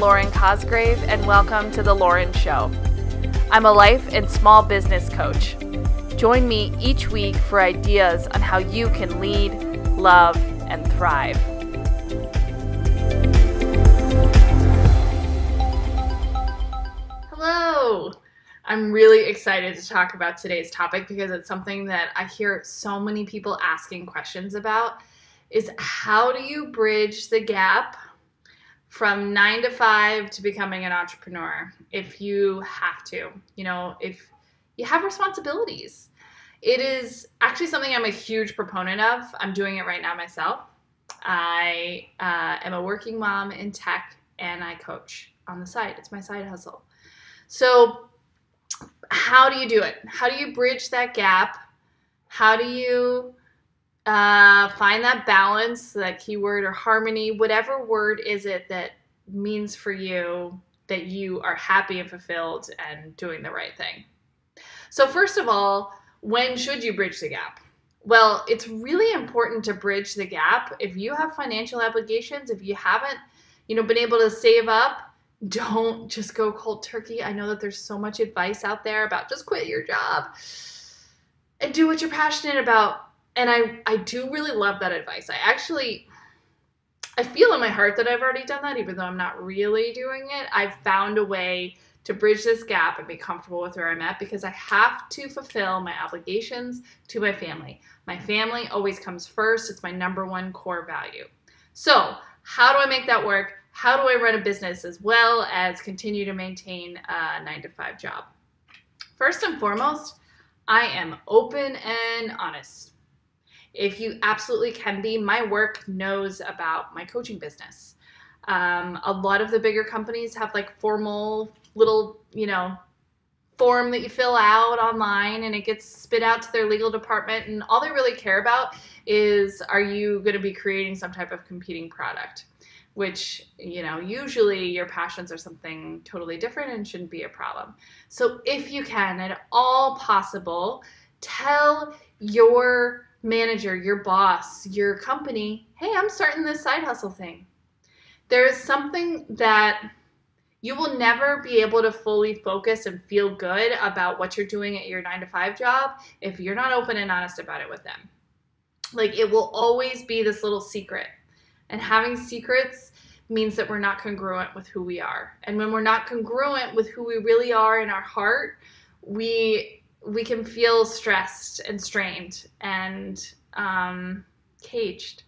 Lauren Cosgrave, and welcome to The Lauren Show. I'm a life and small business coach. Join me each week for ideas on how you can lead, love, and thrive. Hello! I'm really excited to talk about today's topic because it's something that I hear so many people asking questions about, is how do you bridge the gap from 9 to 5 to becoming an entrepreneur if you have to, if you have responsibilities. It is actually something I'm a huge proponent of. I'm doing it right now myself. I am a working mom in tech and I coach on the side. It's my side hustle. So how do you do it? How do you bridge that gap? How do you find that balance, that keyword or harmony, whatever word is it that means for you that you are happy and fulfilled and doing the right thing. So first of all, when should you bridge the gap? Well, it's really important to bridge the gap. If you have financial obligations, if you haven't, been able to save up, don't just go cold turkey. I know that there's so much advice out there about just quit your job and do what you're passionate about. And I do really love that advice. I feel in my heart that I've already done that, even though I'm not really doing it. I've found a way to bridge this gap and be comfortable with where I'm at because I have to fulfill my obligations to my family. My family always comes first. It's my number one core value. So how do I make that work? How do I run a business as well as continue to maintain a 9 to 5 job? First and foremost, I am open and honest. If you absolutely can be, my work knows about my coaching business. A lot of the bigger companies have like formal little, form that you fill out online and it gets spit out to their legal department. And all they really care about is, are you going to be creating some type of competing product? Which, usually your passions are something totally different and shouldn't be a problem. So if you can, at all possible, tell your manager, your boss, your company, hey, I'm starting this side hustle thing. There is something that you will never be able to fully focus and feel good about what you're doing at your 9 to 5 job if you're not open and honest about it with them. Like, it will always be this little secret. And having secrets means that we're not congruent with who we are. And when we're not congruent with who we really are in our heart, we can feel stressed and strained and caged.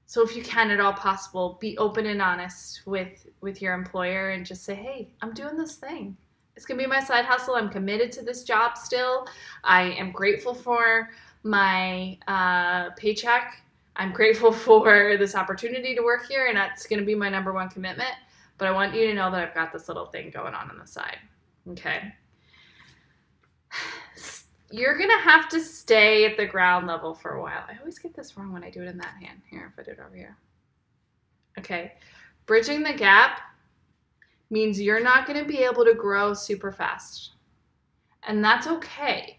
So if you can at all possible, be open and honest with your employer and just say, hey, I'm doing this thing. It's going to be my side hustle. I'm committed to this job still. I am grateful for my paycheck. I'm grateful for this opportunity to work here, and that's going to be my number one commitment. But I want you to know that I've got this little thing going on the side. Okay? You're going to have to stay at the ground level for a while. I always get this wrong when I do it in that hand. Here, if I do it over here. Okay. Bridging the gap means you're not going to be able to grow super fast. And that's okay.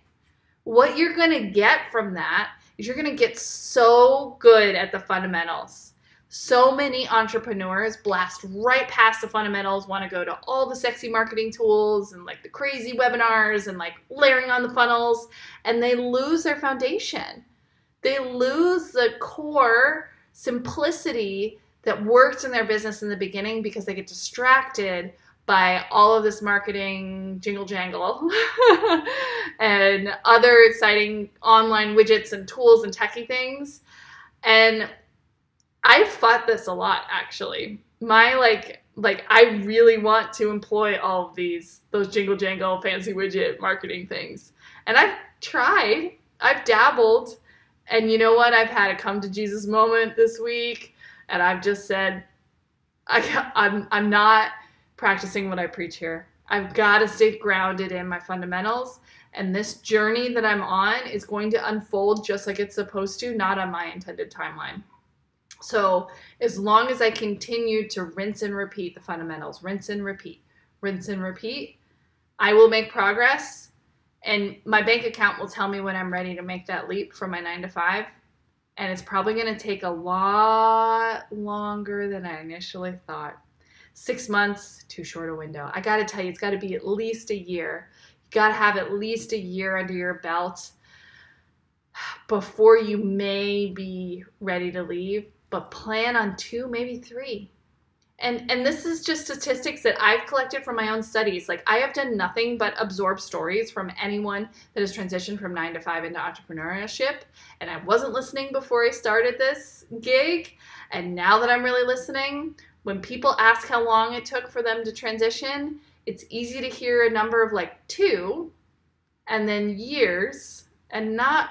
What you're going to get from that is you're going to get so good at the fundamentals. So many entrepreneurs blast right past the fundamentals, want to go to all the sexy marketing tools and like the crazy webinars and like layering on the funnels, and they lose their foundation. They lose the core simplicity that worked in their business in the beginning because they get distracted by all of this marketing jingle jangle and other exciting online widgets and tools and techie things. And I've fought this a lot, actually. I really want to employ all of those jingle jangle fancy widget marketing things. And I've tried, I've dabbled, and you know what? I've had a come to Jesus moment this week, and I've just said, I'm not practicing what I preach here. I've got to stay grounded in my fundamentals, and this journey that I'm on is going to unfold just like it's supposed to, not on my intended timeline. So as long as I continue to rinse and repeat the fundamentals, rinse and repeat, I will make progress, and my bank account will tell me when I'm ready to make that leap from my 9 to 5. And it's probably going to take a lot longer than I initially thought. 6 months, too short a window. I got to tell you, it's got to be at least a year. You got to have at least a year under your belt before you may be ready to leave, but plan on 2, maybe 3. And this is just statistics that I've collected from my own studies. Like, I have done nothing but absorb stories from anyone that has transitioned from 9 to 5 into entrepreneurship. And I wasn't listening before I started this gig. And now that I'm really listening, when people ask how long it took for them to transition, it's easy to hear a number of like 2 and then years, and not,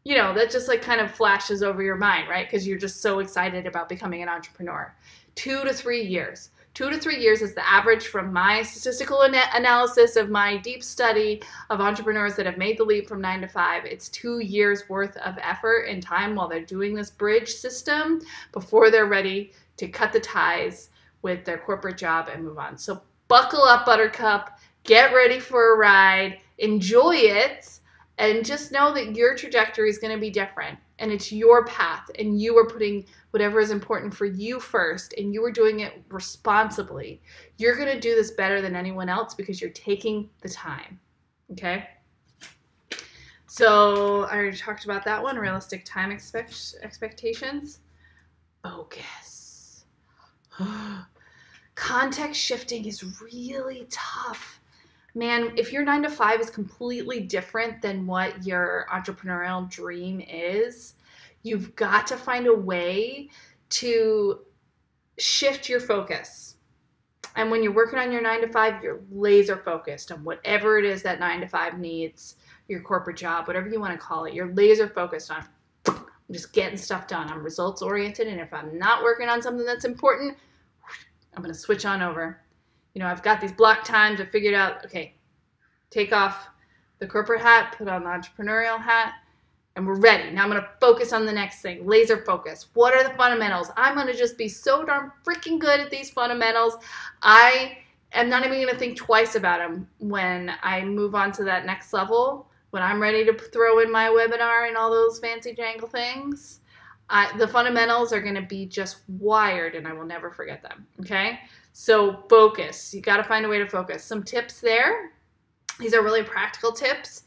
you know, that just like kind of flashes over your mind, right? Because you're just so excited about becoming an entrepreneur. 2 to 3 years. 2 to 3 years is the average from my statistical analysis of my deep study of entrepreneurs that have made the leap from 9 to 5. It's 2 years worth of effort and time while they're doing this bridge system before they're ready to cut the ties with their corporate job and move on. So buckle up, Buttercup. Get ready for a ride. Enjoy it. And just know that your trajectory is going to be different, and it's your path, and you are putting whatever is important for you first, and you are doing it responsibly. You're going to do this better than anyone else because you're taking the time, okay? So I already talked about that one, realistic time expectations. Focus. Context shifting is really tough. Man, if your 9 to 5 is completely different than what your entrepreneurial dream is, you've got to find a way to shift your focus. And when you're working on your 9 to 5, you're laser focused on whatever it is that 9 to 5 needs, your corporate job, whatever you want to call it. You're laser focused on, I'm just getting stuff done. I'm results oriented. And if I'm not working on something that's important, I'm going to switch on over. You know, I've got these block times. I figured out, okay, take off the corporate hat, put on the entrepreneurial hat, and we're ready. Now I'm going to focus on the next thing. Laser focus. What are the fundamentals? I'm going to just be so darn freaking good at these fundamentals. I am not even going to think twice about them when I move on to that next level. When I'm ready to throw in my webinar and all those fancy jangle things, the fundamentals are going to be just wired, and I will never forget them, okay? So focus. You got to find a way to focus. Some tips there. These are really practical tips.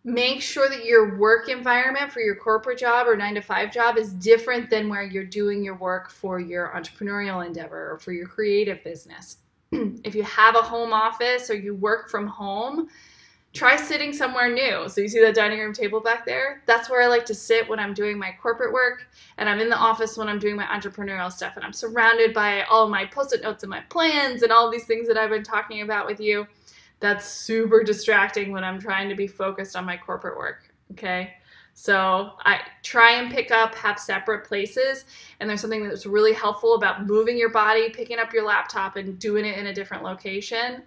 Make sure that your work environment for your corporate job or 9 to 5 job is different than where you're doing your work for your entrepreneurial endeavor or for your creative business. If you have a home office or you work from home, try sitting somewhere new. So you see that dining room table back there? That's where I like to sit when I'm doing my corporate work, and I'm in the office when I'm doing my entrepreneurial stuff, and I'm surrounded by all my Post-it notes and my plans and all these things that I've been talking about with you. That's super distracting when I'm trying to be focused on my corporate work, okay? So I try and have separate places, and there's something that's really helpful about moving your body, picking up your laptop and doing it in a different location.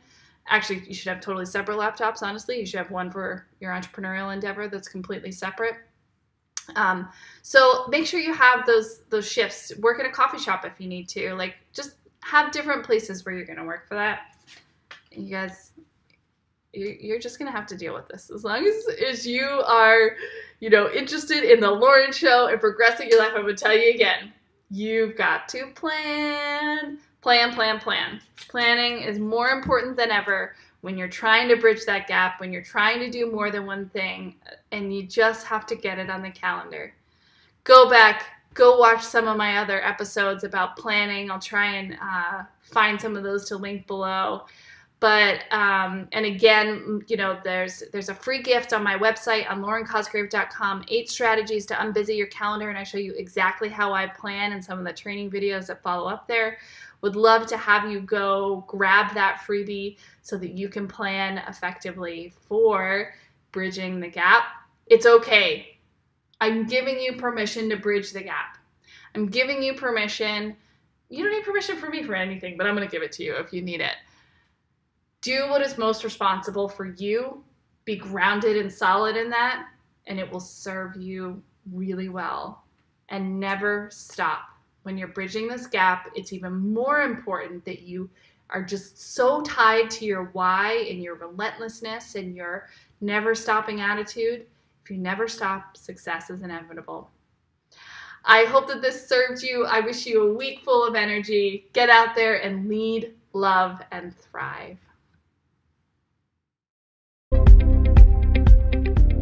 Actually, you should have totally separate laptops, honestly. You should have one for your entrepreneurial endeavor that's completely separate. So make sure you have those shifts. Work at a coffee shop if you need to. Like, just have different places where you're going to work for that. You guys, you're just going to have to deal with this. As long as you are, you know, interested in the Lauren Show and progressing your life, I'm going to tell you again, you've got to plan. Plan. Planning is more important than ever when you're trying to bridge that gap, when you're trying to do more than one thing, and you just have to get it on the calendar. Go back, go watch some of my other episodes about planning. I'll try and find some of those to link below. But, and again, you know, there's a free gift on my website on laurencosgrave.com, 8 strategies to unbusy your calendar, and I show you exactly how I plan and some of the training videos that follow up there. Would love to have you go grab that freebie so that you can plan effectively for bridging the gap. It's okay. I'm giving you permission to bridge the gap. I'm giving you permission. You don't need permission from me for anything, but I'm going to give it to you if you need it. Do what is most responsible for you. Be grounded and solid in that, and it will serve you really well. And never stop. When you're bridging this gap, it's even more important that you are just so tied to your why and your relentlessness and your never stopping attitude. If you never stop, success is inevitable. I hope that this served you. I wish you a week full of energy. Get out there and lead, love, and thrive.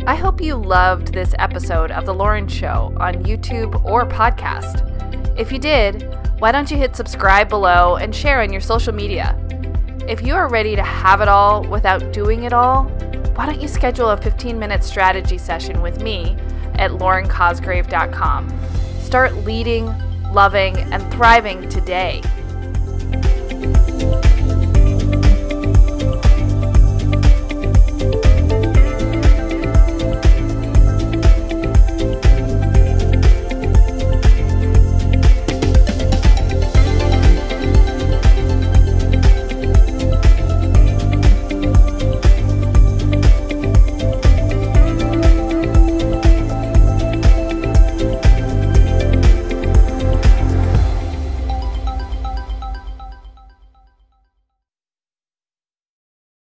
I hope you loved this episode of The Lauren Show on YouTube or podcast. If you did, why don't you hit subscribe below and share on your social media? If you are ready to have it all without doing it all, why don't you schedule a 15-minute strategy session with me at laurencosgrave.com. Start leading, loving, and thriving today.